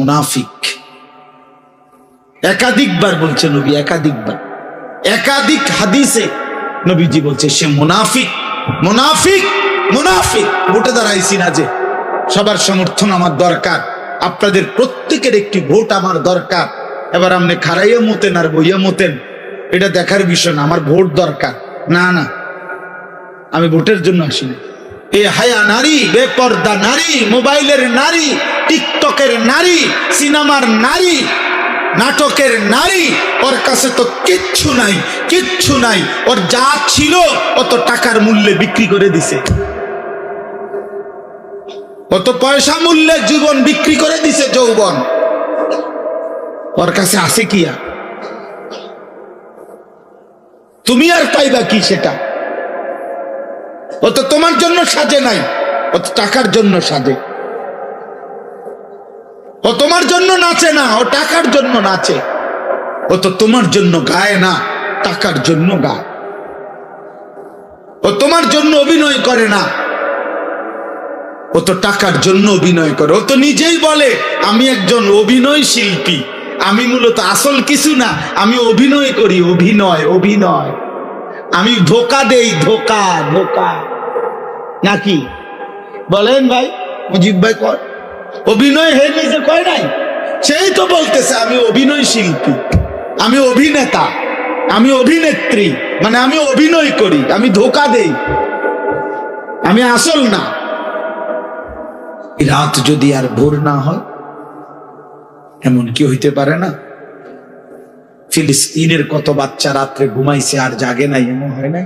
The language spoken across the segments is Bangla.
মুনাফিক। একাধিকবার বলছে নবী, একাধিকবার, একাধিক হাদিসে নবীজি বলছে সে মুনাফিক, মুনাফিক, মুনাফিক। ভোটে দাঁড়াইছি না যে, সবার সমর্থন আমার দরকার, আপনাদের প্রত্যেকের একটি ভোট আমার দরকার। এবার আপনি খারাইয়া মতেন আর বইয়া মতেন, এটা দেখার বিষয় না। আমার ভোট দরকার না, না, আমি ভোটের জন্য আসিনি। এ হায়া নারী, বেপর্দা নারী, মোবাইলের নারী, টিকটকের নারী, সিনেমার নারী, নাটকের নারী, ওর কাছে তো কিচ্ছু নাই, কিচ্ছু নাই। ওর যা ছিল অত টাকার মূল্যে বিক্রি করে দিছে, অত পয়সা মূল্যে জীবন বিক্রি করে দিছে, যৌবন। ওর কাছে আছে কি আর? তুমি আর পাইবা কি সেটা? ও তো তোমার জন্য সাজে নাই, ও তো টাকার জন্য সাজে। ও তোমার জন্য নাচে না, ও টাকার জন্য নাচে। ও তো তোমার জন্য গায় না, টাকার জন্য গায়। ও তোমার জন্য অভিনয় করে না, ও তো টাকার জন্য অভিনয় করে। ও তো নিজেই বলে আমি একজন অভিনয় শিল্পী, আমি মূলত আসল কিছু না, আমি অভিনয় করি, অভিনয়, অভিনয়, আমি ধোকা দেই, ধোকা, ধোকা। নাকি বলেন ভাই? মুজিব ভাই কয় অভিনয় হে নিজে কয় নাই, সেই তো বলতেছে আমি অভিনয় শিল্পী, আমি অভিনেতা, আমি অভিনেত্রী, মানে আমি অভিনয় করি, আমি ধোকা দেই, আমি আসল না। রাত যদি আর ভোর না হয়, এমন কি হইতে পারে না? ফিলিস্তিনের কত বাচ্চা রাত্রে ঘুমাইছে আর জাগে নাই, এমন হয় নাই?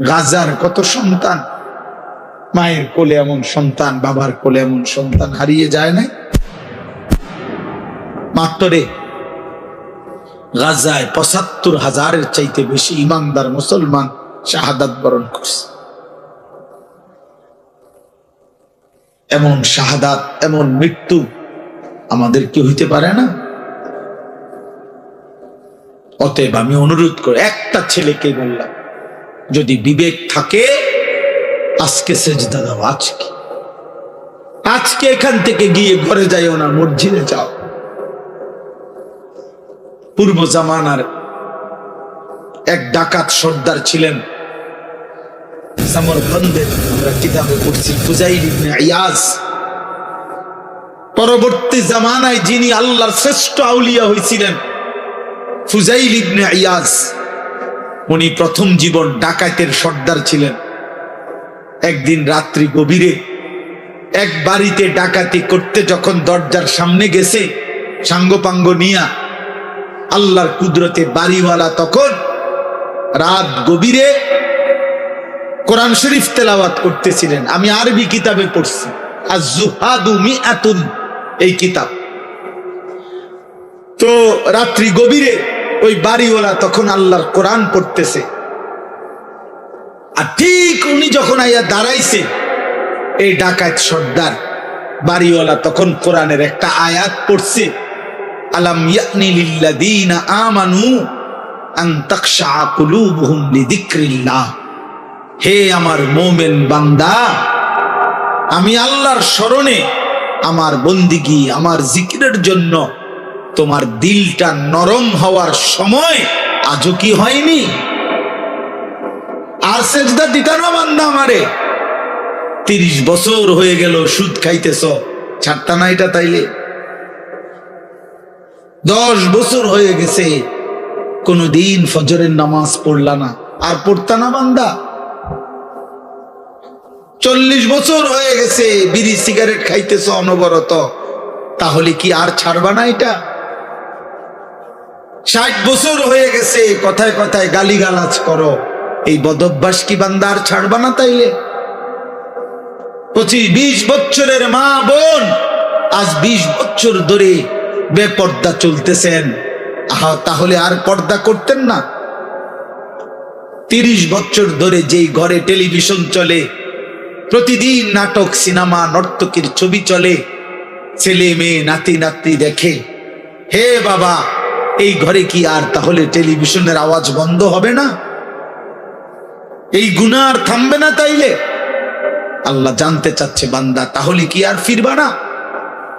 গাজার কত সন্তান, মায়ের কোলে এমন সন্তান, বাবার কোলে এমন সন্তান হারিয়ে যায় নাই? মাত্র গাজায় ৭৫,০০০-এর চাইতে বেশি ইমানদার মুসলমান শাহাদাত বরণ করছে। এমন শাহাদাত, এমন মৃত্যু আমাদের কি হইতে পারে না? অতএব আমি অনুরোধ করি, একটা ছেলেকে বললাম, যদি বিবেক থাকে আজকে সেজদা দাও, আজকে, আজকে এখান থেকে গিয়ে ঘরে যাইও না, মসজিদে যাও। পূর্ব জামানার এক ডাকাত সর্দার ছিলেন, সমরকন্দের, আমরা কিতাবে পড়ছি, ফুজাইল ইবনে ইয়াজ। পরবর্তী জামানায় যিনি আল্লাহর শ্রেষ্ঠ আউলিয়া হয়েছিলেন, ফুজাইল ইবনে ইয়াজ, উনি প্রথম জীবন ডাকাতের সর্দার ছিলেন। একদিন রাত্রি গভীরে এক বাড়িতে ডাকাতি করতে যখন দরজার সামনে গেছে সাঙ্গপাঙ্গ নিয়া, আল্লাহর কুদরতে বাড়িওয়ালা তখন রাত গভীরে কোরআন শরীফ তেলাওয়াত করতেছিলেন। আমি আরবি কিতাবে পড়ছি, আজ-জুহাদু মিআতুন, এই কিতাব। তো রাত্রি গভীরে ওই বাড়িওয়ালা তখন আল্লাহর কোরআন পড়তেছে, আর ঠিক উনি যখন আইয়া দাঁড়াইছে, এই ডাকাত সর্দার বাড়িওয়ালা তখন কোরআনের একটা আয়াত পড়ছে, আলাম ইয়ানি লিল্লাযীনা আমানু আন তাখশা কুলুবুহুম লিযিকরিল্লাহ। হে আমার মুমিন বান্দা, আমি আল্লাহর স্মরণে, আমার বন্দিগি, আমার জিকিরের জন্য তোমার দিলটা নরম হওয়ার সময় আজও কি হয়নি? আর সেজদা দিতা না বান্দা আমারে? 30 বছর হয়ে গেল সুদ খাইতেছ, ছাড়তা না এটা? তাইলে 10 বছর হয়ে গেছে কোনদিন ফজরের নামাজ পড়লা না, আর পড়তা না বান্দা? 40 বছর হয়ে গেছে বিড়ি সিগারেট খাইতেছ অনবরত, তাহলে কি আর ছাড়বা না এটা? 60 বছর হয়ে গেছে কথায় কথায় গালিগালাজ করো, এই বদভ্যাস কি বান্দা আর ছাড়বা না? তাইলে 25-20 বছরের মা বোন আজ 20 বছর ধরে বেপর্দা চলতেছেন, তাহলে আর পর্দা করতেন না? 30 বছর ধরে যেই ঘরে টেলিভিশন চলে, প্রতিদিন নাটক, সিনেমা, নর্তকীর ছবি চলে, ছেলে মেয়ে নাতি নাতনি দেখে, হে বাবা, এই ঘরে কি আর তাহলে টেলিভিশনের আওয়াজ বন্ধ হবে না? এই গুনাহ আর থামবে না? তাইলে আল্লাহ জানতে চাচ্ছে, বান্দা তাহলে কি আর ফিরবা না?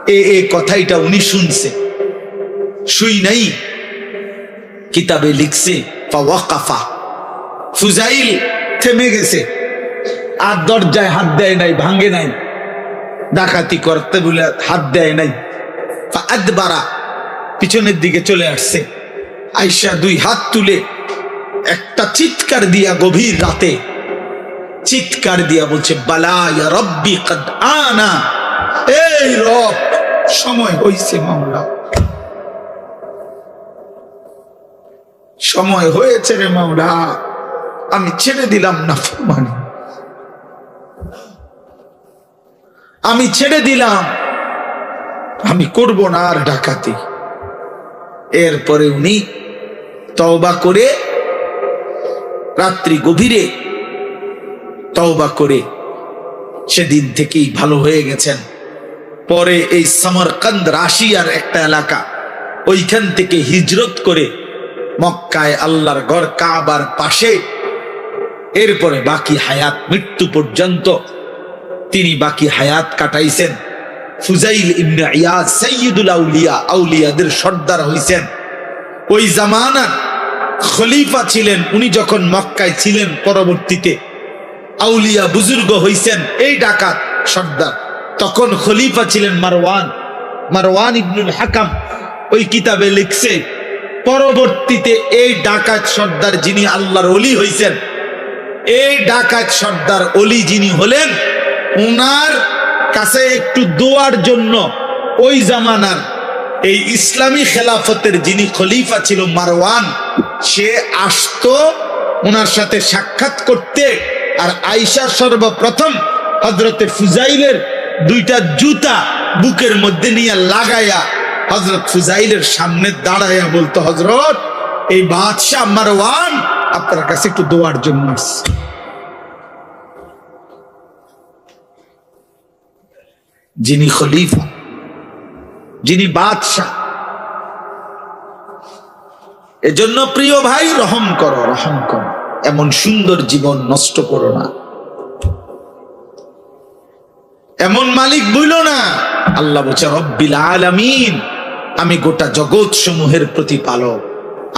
এ কথাইটা উনি শুনছে, শুই নাই কিতাবে লিখছে ফাওয়াকাফা, ফুজাইল থেমে গেছে, আর দরজায় হাত দেয় নাই, ভাঙে নাই, ডাকাতি করতে বলে হাত দেয় নাই। ফাআদবারা, পিছনের দিকে চলে আসছে। আয়েশা দুই হাত তুলে একটা চিৎকার দিয়া, গভীর রাতে চিৎকার দিয়া বলছে, বালা ইয়া রব্বি কদ আনা, এই রব সময় হইছে মাওলা, সময় হয়েছে রে মাওলা, আমি ছেড়ে দিলাম নাফরমানি, আমি ছেড়ে দিলাম, আমি করব না আর ডাকাতি। এরপরে উনি তওবা করে, রাত্রি গভীরে তওবা করে সেদিন থেকেই ভালো হয়ে গেছেন। পরে এই সমরকন্দ, রাশিয়ার একটা এলাকা, ওইখান থেকে হিজরত করে মক্কায় আল্লাহর ঘর কাবার পাশে, এরপরে বাকি হায়াত, মৃত্যু পর্যন্ত তিনি বাকি হায়াত কাটাইছেন। ফুজাইল ইবনে ইয়াদ সাইয়্যিদুল আউলিয়া, আউলিয়াদের সর্দার হইছেন। ওই জামানার খলিফা ছিলেন উনি, যখন মক্কায় ছিলেন। পরবর্তীতে আউলিয়া বুজুর্গ হইছেন এই ডাকাত সর্দার। তখন খলিফা ছিলেন মারওয়ান, মারওয়ান ইবনুল হাকাম। ওই কিতাবে লিখছে, পরবর্তীতে এই ডাকাত সর্দার যিনি আল্লাহর ওলি হইছেন, এই ডাকাত সর্দার ওলি যিনি হলেন, ওনার কাছে একটু দোয়ার জন্য ওই জামানার এই ইসলামী খেলাফতের যিনি খলিফা ছিল মারওয়ান, সে আসতো ওনার সাথে সাক্ষাৎ করতে। আর আয়েশা সর্বপ্রথম হযরতে ফুজাইলের দুইটা জুতা বুকের মধ্যে নিয়ে লাগাইয়া হযরত ফুজাইলের সামনে দাঁড়াইয়া বলতো, হযরত এই বাদশাহ মারওয়ান আপনার কাছে একটু দোয়ার জন্য আসছে। যিনি খলিফা, যিনি বাদশাহ। এজন্য প্রিয় ভাই, রহম করো, রহম করো, এমন সুন্দর জীবন নষ্ট করো না, এমন মালিক বইল না। আল্লাহ বলছে রব্বিল আলামিন, আমি গোটা জগৎ সমূহের প্রতিপালক,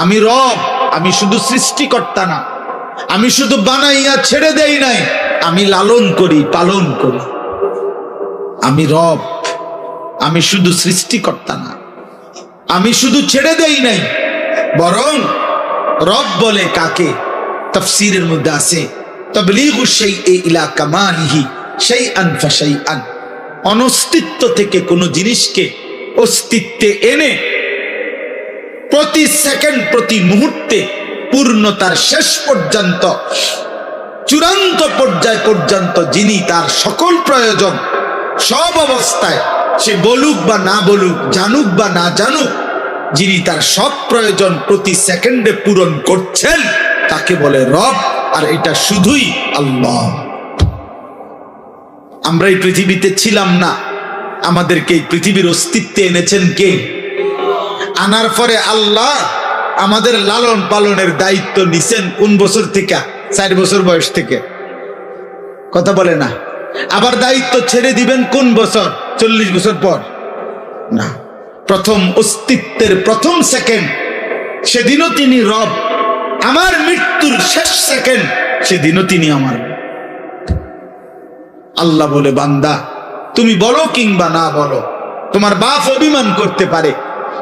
আমি রব। আমি শুধু সৃষ্টিকর্তা না, আমি শুধু বানাইয়া ছেড়ে দেই নাই, আমি লালন করি, পালন করি। আমি রব, আমি শুধু সৃষ্টিকর্তা না, আমি শুধু ছেড়ে দেই নাই, বরং রব বলে কাকে? তাফসীরের মধ্যে আছে তাবলীগু শাইই ইলা কামালিহি শাইআন ফাশাইআন, অনস্তিত্ব থেকে কোনো জিনিসকে অস্তিত্বে এনে প্রতি সেকেন্ড, প্রতি মুহূর্তে পূর্ণতার শেষ পর্যন্ত, চূড়ান্ত পর্যায় পর্যন্ত যিনি তার সকল প্রয়োজন, সব অবস্থায় সে বলুক বা না বলুক, জানুক বা না জানুক, যিনি তার সব প্রয়োজন প্রতি সেকেন্ডে পূরণ করছেন, তাকে বলে রব। আর এটা শুধুই আল্লাহ। আমরা এই পৃথিবীতে ছিলাম না, আমাদেরকে এই পৃথিবীর অস্তিত্বে এনেছেন কে? আনার পরে আল্লাহ আমাদের লালন পালনের দায়িত্ব নিছেন কোন বছর থেকে? 4 বছর বয়স থেকে। কথা বলে না। আবার দায়িত্ব ছেড়ে দিবেন কোন বছর? 40 বছর পর না, প্রথম অস্তিত্বের প্রথম সেকেন্ড, সেদিনও তিনি রব। আমার মৃত্যুর শেষ সেকেন্ড, সেদিনও তিনি আমার। আল্লাহ বলে, বান্দা তুমি বলো কিংবা না বলো, তোমার বাপ অভিমান করতে পারে,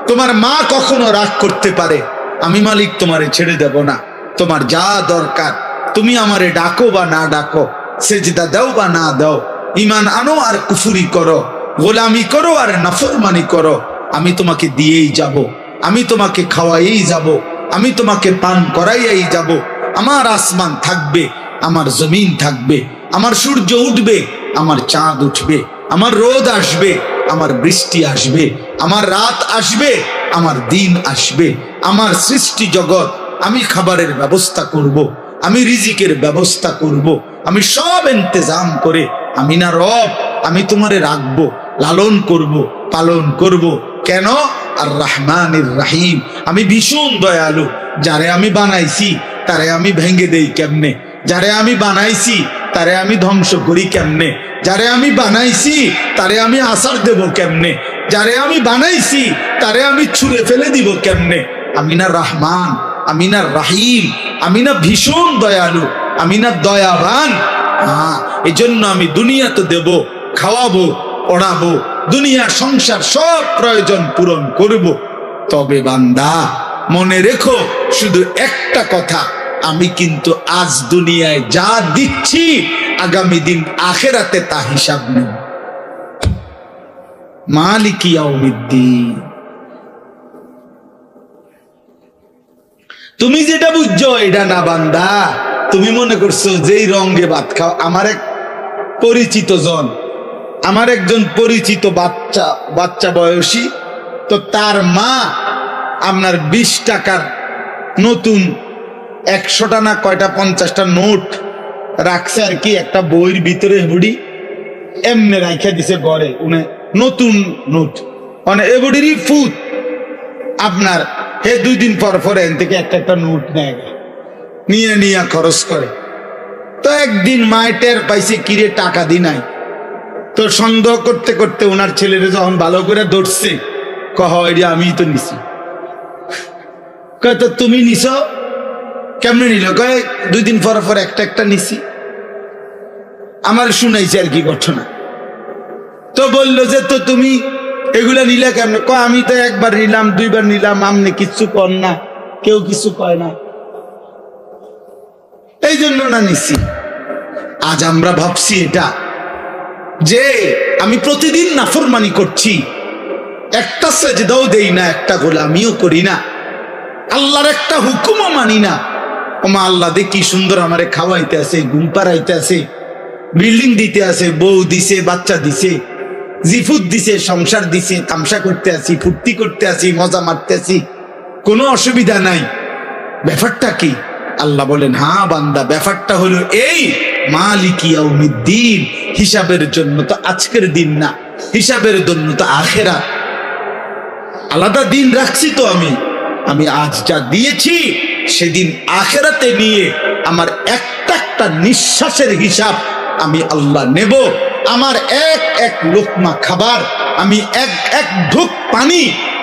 তোমার মা কখনো রাগ করতে পারে, আমি মালিক তোমারে ছেড়ে দেব না। তোমার যা দরকার তুমি আমারে ডাকো বা না ডাকো, সেজদা দাও বা না দাও, ঈমান আনো আর কুফরি করো, গোলামি করো আর নাফরমানি করো, আমি তোমাকে দিয়েই যাব, আমি তোমাকে খাওয়াইই যাব, আমি তোমাকে পান করাইয়াই যাব। আমার আসমান থাকবে, আমার জমিন থাকবে, আমার সূর্য উঠবে, আমার চাঁদ উঠবে, আমার রোদ আসবে, আমার বৃষ্টি আসবে, আমার রাত আসবে, আমার দিন আসবে, আমার সৃষ্টি জগৎ, আমি খাবারের ব্যবস্থা করব, আমি রিজিকের ব্যবস্থা করব, আমি সব ইন্তজাম করে, আমি না রব, আমি তোমারে রাখবো, লালন করব, পালন করব। কেন? আর রহমানির রহিম, আমি ভীষণ দয়ালু। যারে আমি বানাইছি তারে আমি ভেঙে দেই কেমনে? যারে আমি বানাইছি তারে আমি ধ্বংস করি কেমনে? যারে আমি বানাইছি তারে আমি আসার দেব কেমনে? যারে আমি বানাইছি তারে আমি ছুঁড়ে ফেলে দিব কেমনে? আমি না রহমান, আমি না রাহিম, আমি না ভীষণ দয়ালু, আমি না দয়াবান? হ্যাঁ, এই জন্য আমি দুনিয়া তো দেব, খাওয়াবো, পড়াবো, দুনিয়া সংসার সব প্রয়োজন পূরণ করব। তবে বান্দা মনে রেখো শুধু একটা কথা, আমি কিন্তু আজ দুনিয়ায় যা দিচ্ছি আগামী দিন আখেরাতে তা হিসাব নেব। মালিক ইয়াউমিদ্দিন। তুমি যেটা বুঝছো এটা না বান্দা, তুমি মনে করছো যেই রঙে ভাত খাও। আমার এক পরিচিত জন, আমার একজন পরিচিত বাচ্চা বয়সী, তো তার মা আপনার 20 টাকার নতুন 100টা না কয়টা 50টা নোট রাখছে আর কি একটা বইয়ের ভিতরে, বুড়ি এমনি রাখা দিছে ঘরে। উনি নতুন নোট মানে এ বুড়িরই ফুট আপনার, হে 2 দিন পর পর এন থেকে একটা নোট নেয়, নিয়ে নিয়ে খরচ করে। তো একদিন মায়ের টের পাইছে কিরে টাকা দি নাই। তো সন্দেহ করতে করতে ওনার ছেলেরা যখন ভালো করে ধরছে, কহ আমি তো নিছি। কয় তো তুমি নিছ কেমনে নিল? কয় 2 দিন পর পর একটা নিছি। আমার শুনাইছে আর কি ঘটনা। তো বললো যে তো তুমি এগুলা নিলে কেমনে? কয় আমি তো একবার নিলাম, 2বার নিলাম, আমনে কিচ্ছু কর না, কেউ কিছু কয় না, এই জন্য না নিছি। আজ আমরা ভাবছি এটা যে আমি প্রতিদিন নাফরমানি করছি, একটা সেজদাও দেই না, একটা গোলামিও করি না, আল্লাহর একটা হুকুমও মানি না। ওমা আল্লাহ দে কি সুন্দর আমারে খাওয়াইতে আছে, ঘুম পাড়াইতে আছে, বিল্ডিং দিতে আছে, বউ দিছে, বাচ্চা দিছে, জিফুত দিছে, সংসার দিছে, তামসা করতে আছি, ফুর্তি করতে আছি, মজা মারতে আছি, কোনো অসুবিধা নাই। ব্যাপারটা কি? আল্লাহ বলেন, হ্যাঁ বান্দা, ব্যাপারটা হলো এই, মালিক ইয়াউমিদ্দিন, হিসাবের জন্য তো আজকের দিন না, হিসাবের জন্য তো আখিরাত। আলাদা দিন রাখছি তো আমি আজ যা দিয়েছি সেদিন আখিরাতে নিয়ে আমার একটা নিঃশ্বাসের হিসাব আমি আল্লাহ নেব। আমার এক লোকমা খাবার, আমি এক ঢোক পানি,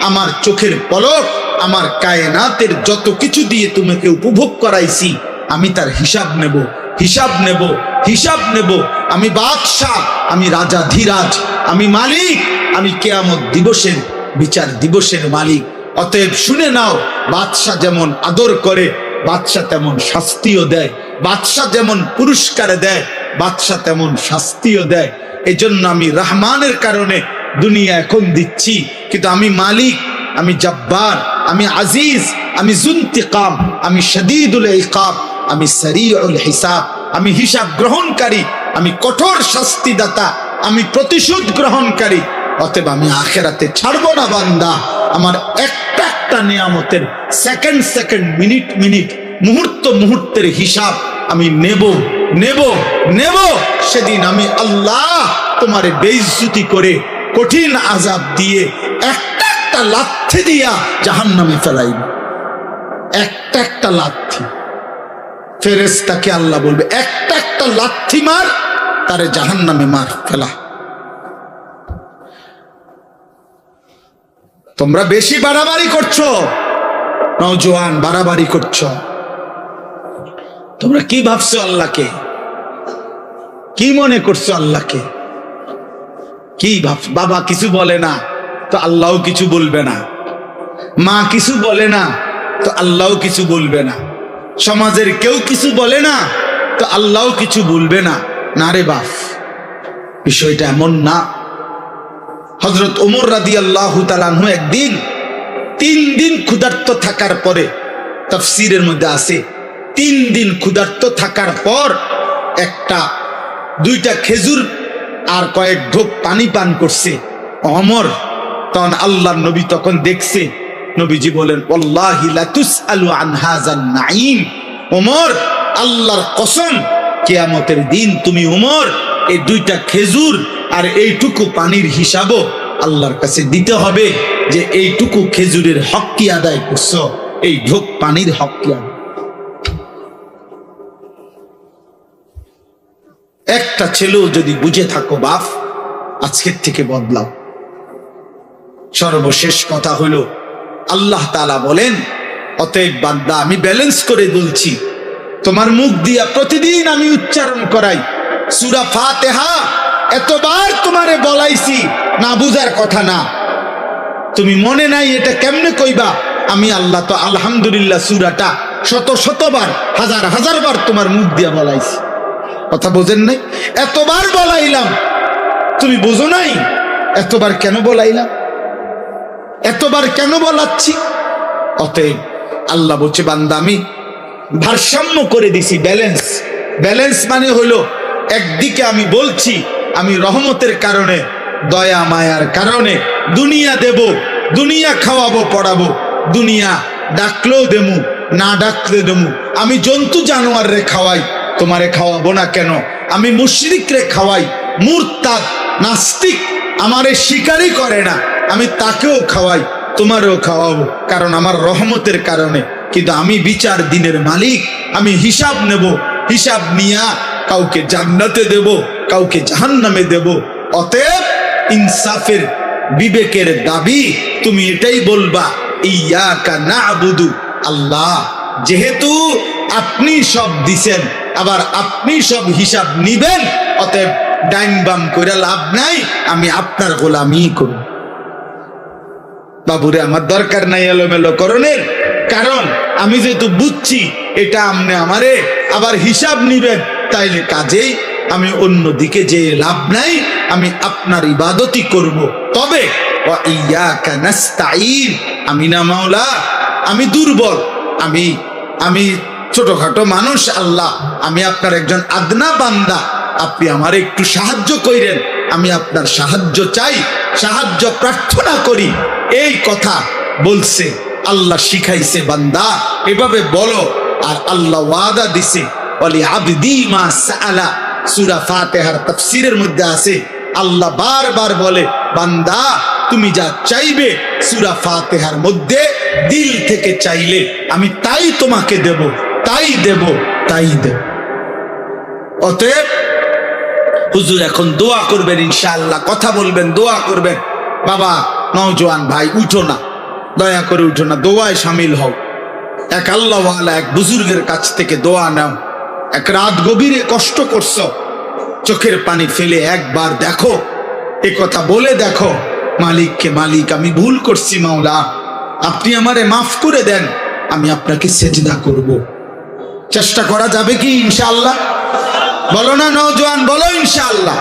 আমার চোখের পলক, আমার কায়নাতের যত কিছু দিয়ে তোমাকে উপভোগ করাইছি, আমি তার হিসাব নেব, হিসাব নেব, হিসাব নেব। আমি বাদশাহ, আমি রাজাধিরাজ, আমি মালিক, আমি কিয়ামত দিবসের বিচার দিবসের মালিক। অতএব শুনে নাও, বাদশাহ যেমন আদর করে বাদশাহ তেমন শাস্তিও দেয়, বাদশাহ যেমন পুরস্কার দেয় বাদশাহ তেমন শাস্তিও দেয়। এজন্য আমি রহমানের কারণে দুনিয়া এখন দিচ্ছি, কিন্তু আমি মালিক, আমি জব্বার, আমি আজিজ, আমি জুন্তিকাম, আমি শদীদুল ইকাব, আমি সরিউল হিসাব, আমি হিসাব গ্রহণকারী, আমি কঠোর শাস্তিদাতা, আমি প্রতিশোধ গ্রহণকারী। অতএব আমি আখিরাতে ছাড়বো না বান্দা। আমার একটা নিয়ামতের সেকেন্ড, মিনিট, মুহূর্তের হিসাব আমি নেব। সেদিন আমি আল্লাহ তোমারে বেইজ্জতি করে কঠিন আযাব দিয়ে একটা লাথি দিয়া জাহান্নামে ফেলাইব। একটা লাথি, ফেরেশতাকে আল্লাহ বলবে একটা লাথি মার, তারে জাহান্নামে মার ফেলা। তোমরা বেশি বাড়াবাড়ি করছো, নওজোয়ান বাড়াবাড়ি করছো। তোমরা কি ভাবছো আল্লাহকে? কি মনে করছো আল্লাহকে? কি ভাবছো? বাবা কিছু বলে না তো আল্লাহও কিছু বলবে না, মা কিছু বলে না তো আল্লাহও কিছু বলবে না, সমাজের কেউ কিছু বলে না তো আল্লাহও কিছু বলবে না। না রে বাপ, বিষয়টা এমন না। হযরত ওমর রাদিয়াল্লাহু তাআলা আনহু একদিন 3 দিন ক্ষুধার্ত থাকার পরে, তাফসীরের মধ্যে আছে 3 দিন ক্ষুধার্ত থাকার পর 2টা খেজুর আর কয়েক ঢোক পানি পান করছে ওমর। তখন আল্লাহর নবী তখন দেখছে, নবীজি বলেন, ওয়াল্লাহি লা তুসআলু আন হাযান নাঈম। ওমর, আল্লাহর কসম, কিয়ামতের দিন তুমি ওমর এই 2টা খেজুর আর এইটুকু পানির হিসাবও আল্লাহর কাছে দিতে হবে, যে এইটুকু খেজুরের হক কি আদায় করছো, এই ঢোক পানির হক কি আদায়। একটা ছেলেও যদি বুঝে থাকো বাপ, আজকের থেকে বদলাও। সর্বশেষ কথা হলো আল্লাহ তাআলা বলেন, অতএব বান্দা আমি ব্যালেন্স করে বলছি, তোমার মুখ দিয়া প্রতিদিন আমি উচ্চারণ করাই সূরা ফাতিহা। এতবার তোমারে বলাইছি, না বুঝার কথা না। তুমি মনে নাই এটা কেমনে কইবা? আমি আল্লাহ তো আলহামদুলিল্লাহ সূরাটা শত শতবার, হাজার হাজার বার তোমার মুখ দিয়া বলাইছি। কথা বোঝেন নাই? এতবার বলাইলাম, তুমি বুঝো নাই? এতবার কেন বলাইলাম? এতবার কেন বলাচ্ছি? অতএব আল্লাহ বলছে, বান্দা আমি ভারসাম্য করে দিছি, ব্যালেন্স। ব্যালেন্স মানে হলো, একদিকে আমি বলছি আমি রহমতের কারণে, দয়া মায়ার কারণে দুনিয়া দেব, দুনিয়া খাওয়াবো পড়াবো, দুনিয়া ডাকলেও দেমু, না ডাকলে দেমু। আমি জন্তু জানোয়ার রে খাওয়াই, তোমারে খাওয়াবো না কেন? আমি মুশরিক রে খাওয়াই, মুরতাদ নাস্তিক আমারে স্বীকারই করে না, আমি তাকেও খাওয়াই, তোমারও খাওয়াবো, কারণ আমার রহমতের কারণে। কিন্তু আমি বিচার দিনের মালিক, আমি হিসাব নেব, হিসাব নিয়া কাউকে জান্নাতে দেব, কাউকে জাহান্নামে দেব। অতএব ইনসাফের বিবেকের দাবি তুমি এটাই বলবা, ইয়াকা না'বুদু, আল্লাহ যেহেতু আপনি সব দিছেন, আবার আপনি সব হিসাব নিবেন, অতএব ডাইন বাম করে লাভ নাই, আমি আপনার গোলামি করব। বাবুরে আমার দরকার নাই এলোমেলো করণের, কারণ আমি যেহেতু বুঝছি এটা আমনে আমারে আবার হিসাব নিবেন, তাইলে কাজেই আমি অন্যদিকে যে লাভ নাই, আমি আপনার ইবাদতই করব। তবে ওয়া ইয়াকা নাস্তাঈন, আমি না মাওলা, আমি দুর্বল, আমি ছোটখাটো মানুষ আল্লাহ, আমি আপনার একজন আদনা বান্দা, আপনি আমার একটু সাহায্য কইরেন, আমি আপনার সাহায্য চাই, সাহায্য প্রার্থনা করি। এই কথা বলছে আল্লাহ, শিখাইছে বান্দা এভাবে বলো। আর আল্লাহ ওয়াদা দিছে, ওয়ালি আবদি মা সাআলা, সূরা ফাতিহার তাফসীরের মধ্যে আছে, আল্লাহ বারবার বলে, বান্দা তুমি যা চাইবে সূরা ফাতিহার মধ্যে দিল থেকে চাইলে আমি তাই তোমাকে দেব, তাই দেব, তাই দেব। অতএব হুজুর এখন দোয়া করবেন ইনশাআল্লাহ, কথা বলবেন, দোয়া করবেন। বাবা নওজোয়ান ভাই উঠো না, দয়া করে উঠো না, দোয়ায় শামিল হও। এক আল্লাহওয়ালা এক বুজুর্গের কাছ থেকে দোয়া নাও। এক রাত গভীরে কষ্ট করছো, চোখের পানি ফেলে একবার দেখো, এ কথা বলে দেখো মালিককে, মালিক আমি ভুল করছি মাওলা, আপনি আমারে মাফ করে দেন, আমি আপনাকে সেজদা করব। চেষ্টা করা যাবে কি ইনশাআল্লাহ? বলো না নওজোয়ান, বলো ইনশাআল্লাহ,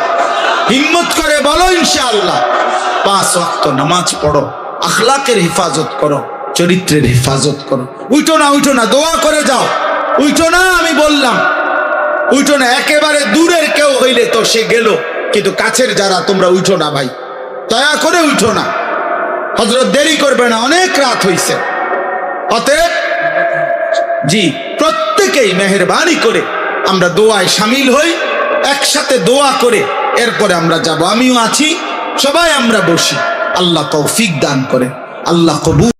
হিম্মত করে বলো ইনশাআল্লাহ। 5 ওয়াক্ত নামাজ পড়ো, আখলাকের হেফাজত করো, চরিত্রের হেফাজত করো। উঠো না, উঠো না, দোয়া করে যাও। উঠো না, আমি বললাম উঠো না। একেবারে দূরের কেউ হইলে তো সে গেল, কিন্তু কাছের যারা তোমরা উঠো না ভাই, দয়া করে উঠো না। হযরত দেরি করবে না, অনেক রাত হইছে। অতএব জি প্রত্যেকেই মেহেরবানি করে আমরা দোয়ায় শামিল হই, একসাথে দোয়া করে এরপরে আমরা যাব। আমিও আছি, সবাই আমরা বসি। আল্লাহ তৌফিক দান করে, আল্লাহ কবুল।